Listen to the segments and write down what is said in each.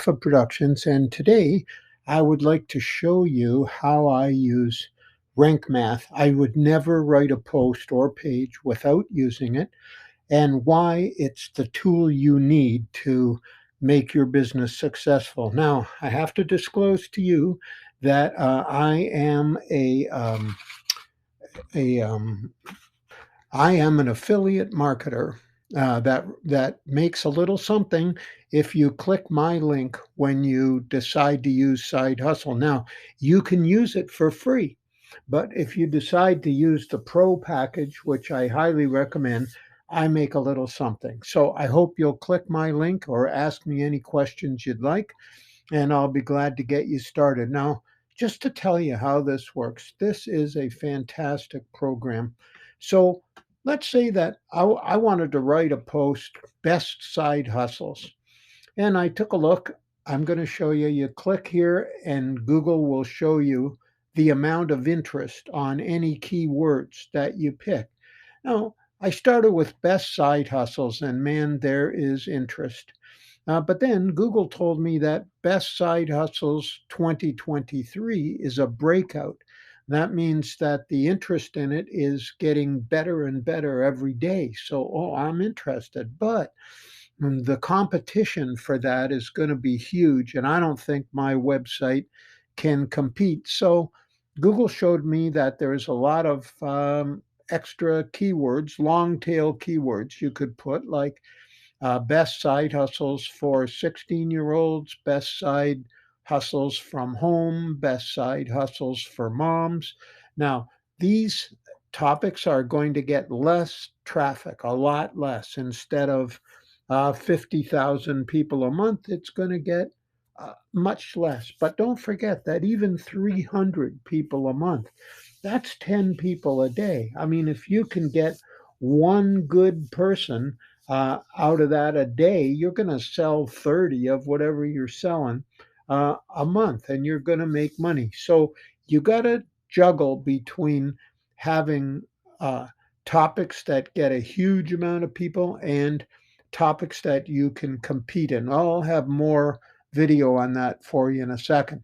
Alpha Productions, and today I would like to show you how I use Rank Math. I would never write a post or page without using it, and why it's the tool you need to make your business successful. Now, I have to disclose to you that a I am an affiliate marketer that makes a little something if you click my link when you decide to use Side Hustle. Now, you can use it for free, but if you decide to use the Pro package, which I highly recommend, I make a little something. So I hope you'll click my link or ask me any questions you'd like, and I'll be glad to get you started. Now, just to tell you how this works, this is a fantastic program. So let's say that I wanted to write a post, best side hustles, and I took a look. I'm going to show you. You click here, and Google will show you the amount of interest on any keywords that you pick. Now, I started with best side hustles, and man, there is interest. But then Google told me that Best Side Hustles 2023 is a breakout. That means that the interest in it is getting better and better every day. So, I'm interested. But the competition for that is going to be huge. And I don't think my website can compete. So, Google showed me that there's a lot of extra keywords, long tail keywords you could put, like best side hustles for 16-year-olds, best side hustles from home, best side hustles for moms. Now, these topics are going to get less traffic, a lot less. Instead of 50,000 people a month, it's going to get much less. But don't forget that even 300 people a month, that's 10 people a day. I mean, if you can get one good person out of that a day, you're going to sell 30 of whatever you're selling a month, and you're going to make money. So you got to juggle between having topics that get a huge amount of people and topics that you can compete in. I'll have more video on that for you in a second.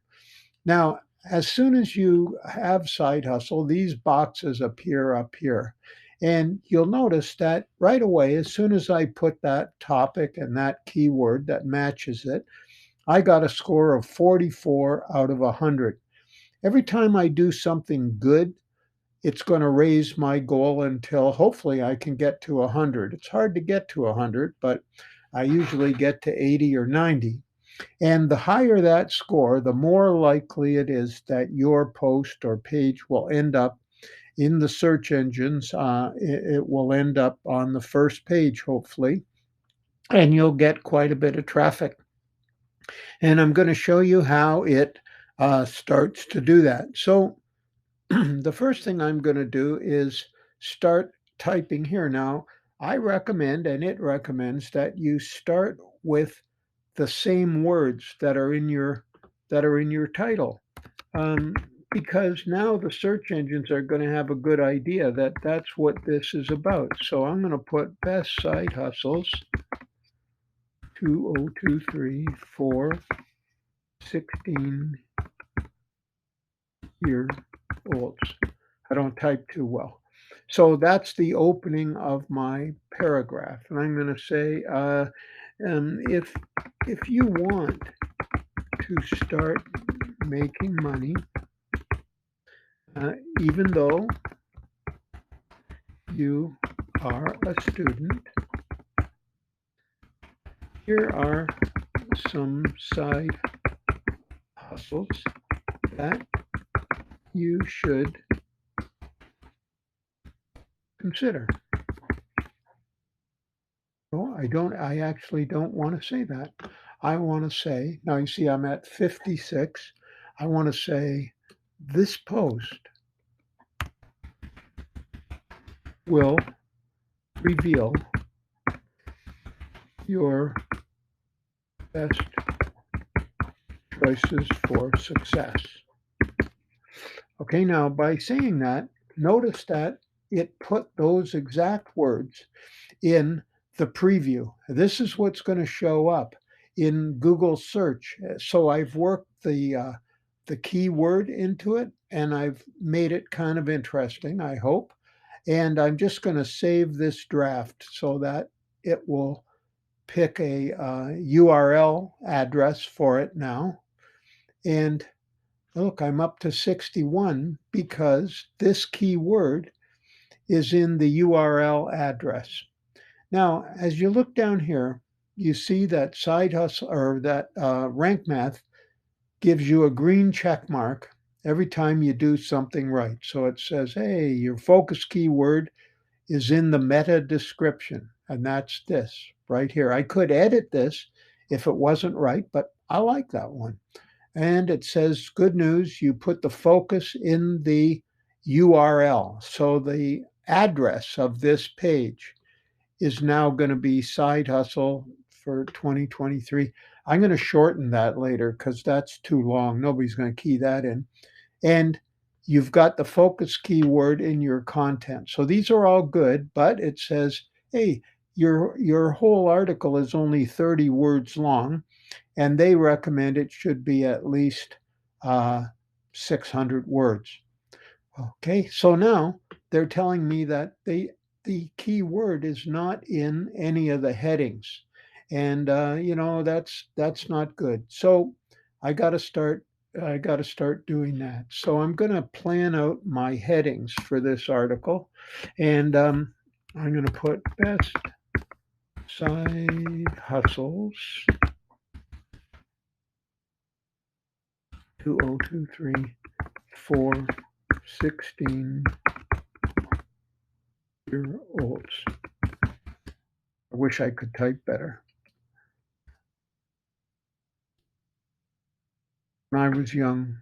Now, as soon as you have Side Hustle, these boxes appear up here. And you'll notice that right away, as soon as I put that topic and that keyword that matches it, I got a score of 44 out of 100. Every time I do something good, it's going to raise my goal until hopefully I can get to 100. It's hard to get to 100, but I usually get to 80 or 90. And the higher that score, the more likely it is that your post or page will end up in the search engines. It will end up on the first page, hopefully, and you'll get quite a bit of traffic. And I'm going to show you how it starts to do that. So, the first thing I'm going to do is start typing here. Now, I recommend, and it recommends, that you start with the same words that are in your title, um, because now the search engines are going to have a good idea that that's what this is about. So I'm going to put best side hustles 2023 for 16-year olds. I don't type too well. So that's the opening of my paragraph, and I'm going to say, if you want to start making money, even though you are a student, here are some side hustles that you should consider. No, I actually don't want to say that. I want to say, now you see I'm at 56. I want to say this post will reveal your best choices for success. Okay, now by saying that, notice that it put those exact words in the preview. This is what's going to show up in Google search. So I've worked the keyword into it, and I've made it kind of interesting, I hope. And I'm just going to save this draft so that it will pick a URL address for it now. And look, I'm up to 61 because this keyword is in the URL address. Now, as you look down here, you see that Side Hustle or that Rank Math gives you a green check mark every time you do something right. So it says, hey, your focus keyword is in the meta description, and that's this right here. I could edit this if it wasn't right, but I like that one. And it says, good news, you put the focus in the URL. So the address of this page is now going to be Side Hustle for 2023. I'm going to shorten that later because that's too long. Nobody's going to key that in. And you've got the focus keyword in your content. So these are all good, but it says, hey, your whole article is only 30 words long, and they recommend it should be at least 600 words. Okay, so now they're telling me that the keyword is not in any of the headings, and that's not good. So I got to start. I got to start doing that. So I'm going to plan out my headings for this article, and I'm going to put best side hustles 2023 for 16-year-olds. I wish I could type better. When I was young,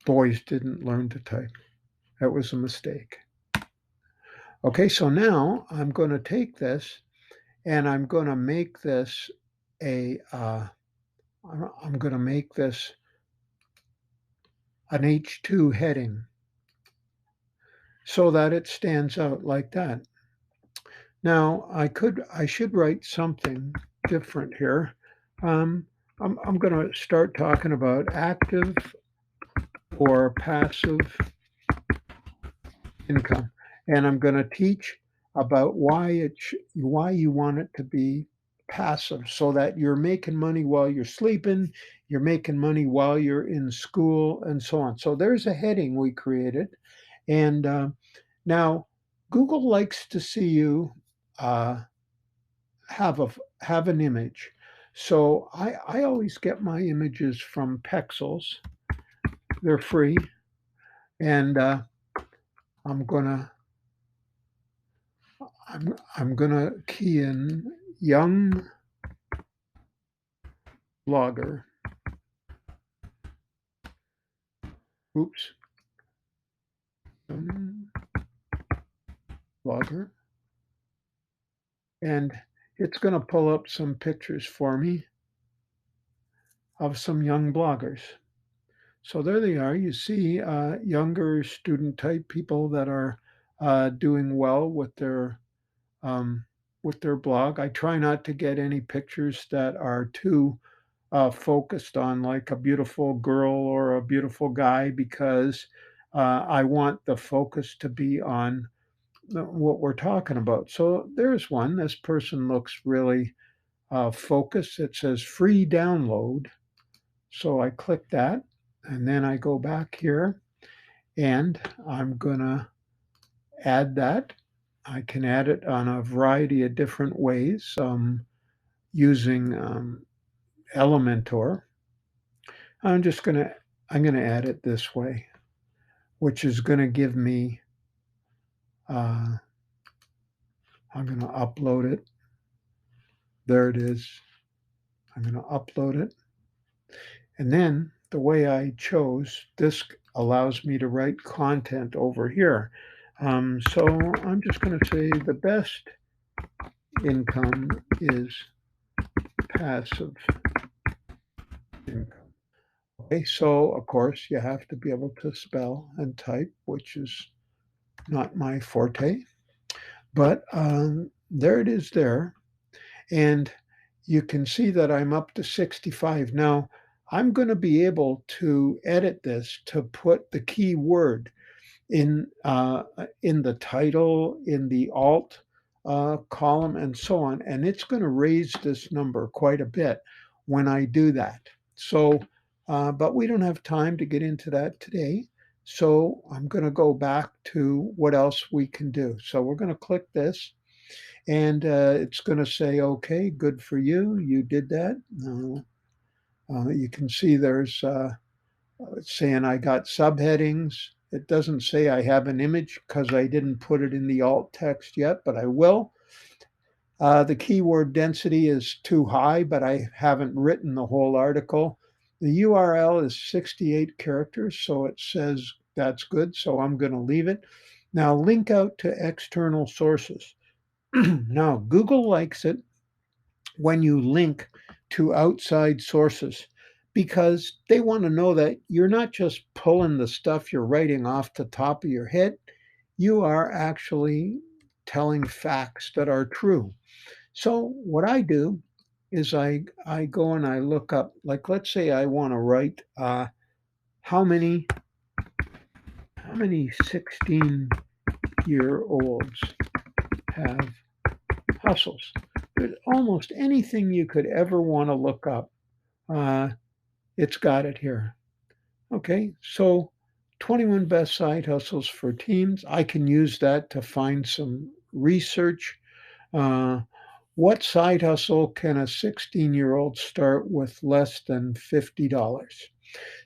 boys didn't learn to type. That was a mistake. Okay, so now I'm going to take this and I'm going to make this I'm going to make this an H2 heading so that it stands out like that. Now I should write something different here. I'm going to start talking about active or passive income, and I'm going to teach about why you want it to be passive, so that you're making money while you're sleeping, you're making money while you're in school, and so on. So there's a heading we created, and now Google likes to see you uh, have an image. So I always get my images from Pexels. They're free, and I'm gonna I'm gonna key in young blogger. Oops. Blogger. And it's going to pull up some pictures for me of some young bloggers. So there they are. You see younger student type people that are doing well with their blog. I try not to get any pictures that are too focused on like a beautiful girl or a beautiful guy, because I want the focus to be on what we're talking about. So there's one. This person looks really focused. It says free download. So I click that, and then I go back here and I'm going to add that. I can add it on a variety of different ways using Elementor. I'm just going to I'm going to add it this way, which is going to give me I'm going to upload it. There it is. I'm going to upload it. And then the way I chose, this allows me to write content over here. So I'm just going to say the best income is passive income. Okay, so of course you have to be able to spell and type, which is not my forte, but there it is there. and you can see that I'm up to 65. Now, I'm gonna be able to edit this to put the keyword in the title, in the alt column, and so on, and it's going to raise this number quite a bit when I do that. So, but we don't have time to get into that today. So I'm going to go back to what else we can do. So we're going to click this, and it's going to say, "Okay, good for you. You did that." You can see there's it's saying I got subheadings. It doesn't say I have an image because I didn't put it in the alt text yet, but I will. The keyword density is too high, but I haven't written the whole article. The URL is 68 characters, so it says that's good, so I'm going to leave it. Now, link out to external sources. Now, Google likes it when you link to outside sources because they want to know that you're not just pulling the stuff you're writing off the top of your head, you are actually telling facts that are true. So what I do is I go and I look up, like, let's say I want to write how many 16-year-olds have hustles. There's almost anything you could ever want to look up. Uh, it's got it here. Okay, so 21 best side hustles for teens. I can use that to find some research. Uh, what side hustle can a 16-year-old start with less than $50?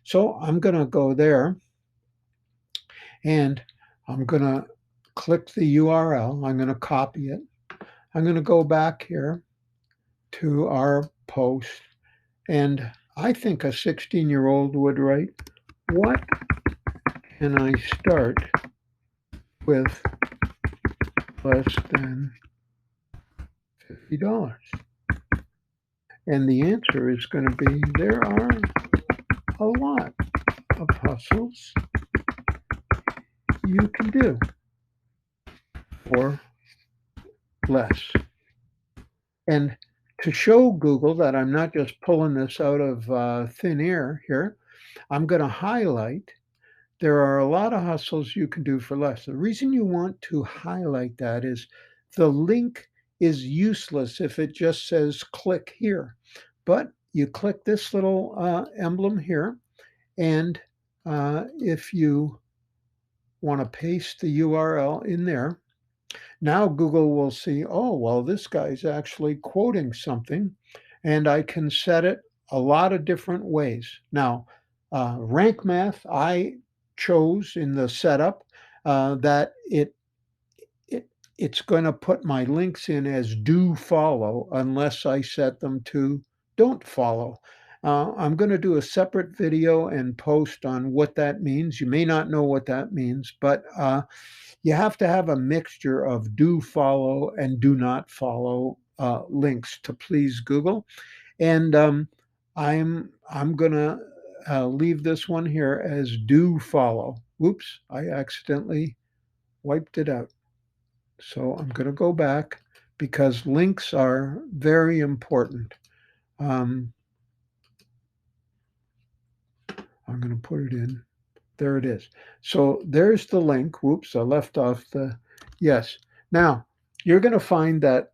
So I'm going to go there and I'm going to click the URL. I'm going to copy it. I'm going to go back here to our post. And I think a 16-year-old would write, what can I start with less than $50? And the answer is going to be there are a lot of hustles you can do for less. And to show Google that I'm not just pulling this out of thin air here, I'm going to highlight. There are a lot of hustles you can do for less. The reason you want to highlight that is the link is useless if it just says click here. But you click this little emblem here, and if you want to paste the URL in there, now Google will see, oh, well, this guy's actually quoting something, and I can set it a lot of different ways. Now, rank math, I chose in the setup that it's going to put my links in as do follow unless I set them to don't follow. I'm going to do a separate video and post on what that means. You may not know what that means, but you have to have a mixture of do follow and do not follow links to please Google. And I'm gonna leave this one here as do follow. Oops, I accidentally wiped it out. So I'm gonna go back because links are very important. Um, I'm gonna put it in. There it is. So there's the link. Whoops, I left off the yes. Now you're going to find that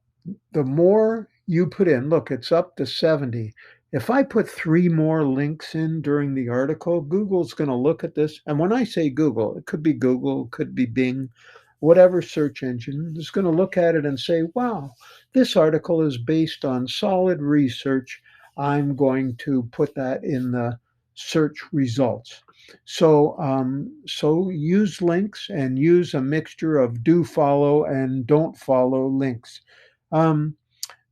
the more you put in, look, it's up to 70. If I put 3 more links in during the article, Google's going to look at this. And when I say Google, it could be Google, it could be Bing, whatever search engine is going to look at it and say, wow, this article is based on solid research. I'm going to put that in the search results. So use links and use a mixture of do follow and don't follow links. Um,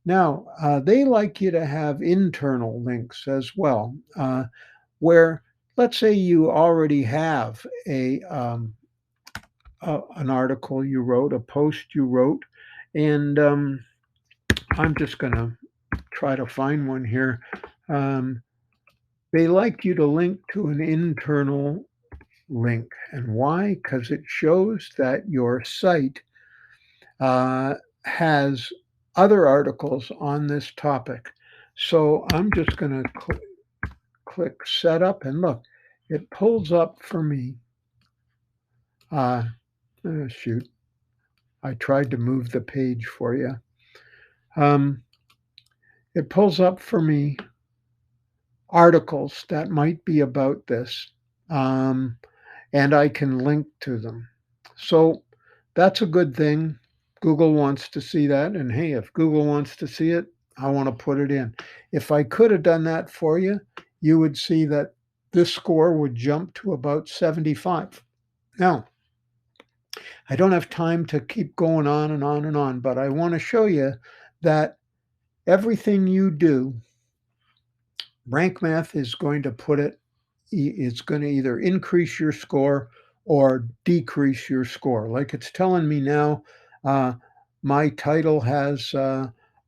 now, they like you to have internal links as well, where let's say you already have an article you wrote, a post you wrote, and I'm just going to try to find one here. Um, they like you to link to an internal link. And why? Because it shows that your site has other articles on this topic. So I'm just going to click setup and look, it pulls up for me. Uh, Shoot, I tried to move the page for you. Um, it pulls up for me articles that might be about this, um, and I can link to them. So that's a good thing. Google wants to see that. And hey, if Google wants to see it, I want to put it in. If I could have done that for you, you would see that this score would jump to about 75. Now, I don't have time to keep going on and on and on, but I want to show you that everything you do, Rank Math is going to put it, it's going to either increase your score or decrease your score. Like it's telling me now, uh, my title has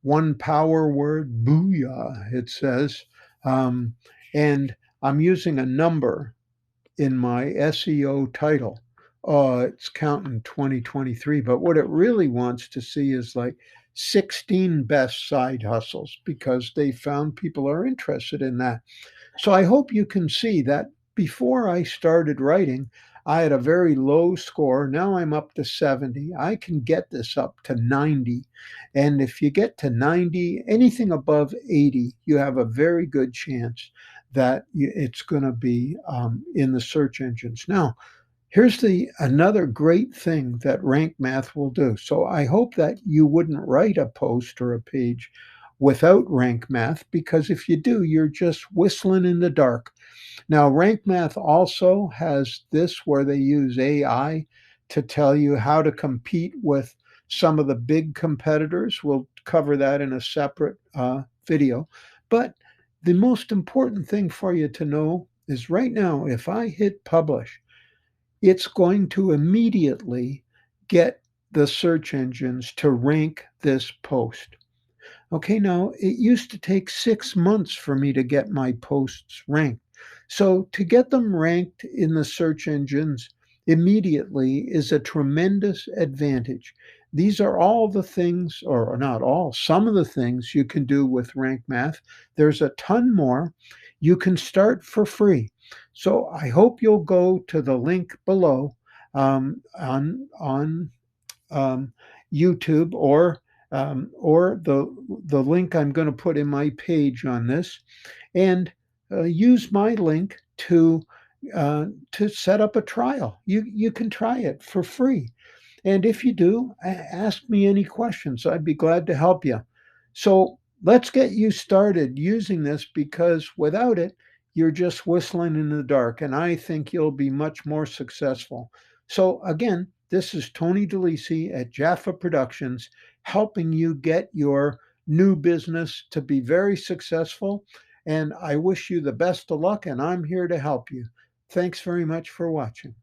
one power word, booyah, it says. Um, and I'm using a number in my SEO title. It's counting 2023, but what it really wants to see is like 16 best side hustles because they found people are interested in that. So I hope you can see that before I started writing, I had a very low score. Now I'm up to 70. I can get this up to 90. And if you get to 90, anything above 80, you have a very good chance that it's going to be in the search engines. Now, here's the another great thing that Rank Math will do. So I hope that you wouldn't write a post or a page without Rank Math, because if you do, you're just whistling in the dark. Now, Rank Math also has this where they use AI to tell you how to compete with some of the big competitors. We'll cover that in a separate video. But the most important thing for you to know is right now, if I hit publish, it's going to immediately get the search engines to rank this post. Okay, now it used to take 6 months for me to get my posts ranked. So to get them ranked in the search engines immediately is a tremendous advantage. These are all the things, or not all, some of the things you can do with Rank Math. There's a ton more. You can start for free. So I hope you'll go to the link below on um, YouTube or the link I'm going to put in my page on this, and use my link to set up a trial. You can try it for free, and if you do, ask me any questions. I'd be glad to help you. So let's get you started using this because without it, you're just whistling in the dark, and I think you'll be much more successful. So again, this is Tony DeLisi at Jaffa Productions, helping you get your new business to be very successful. And I wish you the best of luck, and I'm here to help you. Thanks very much for watching.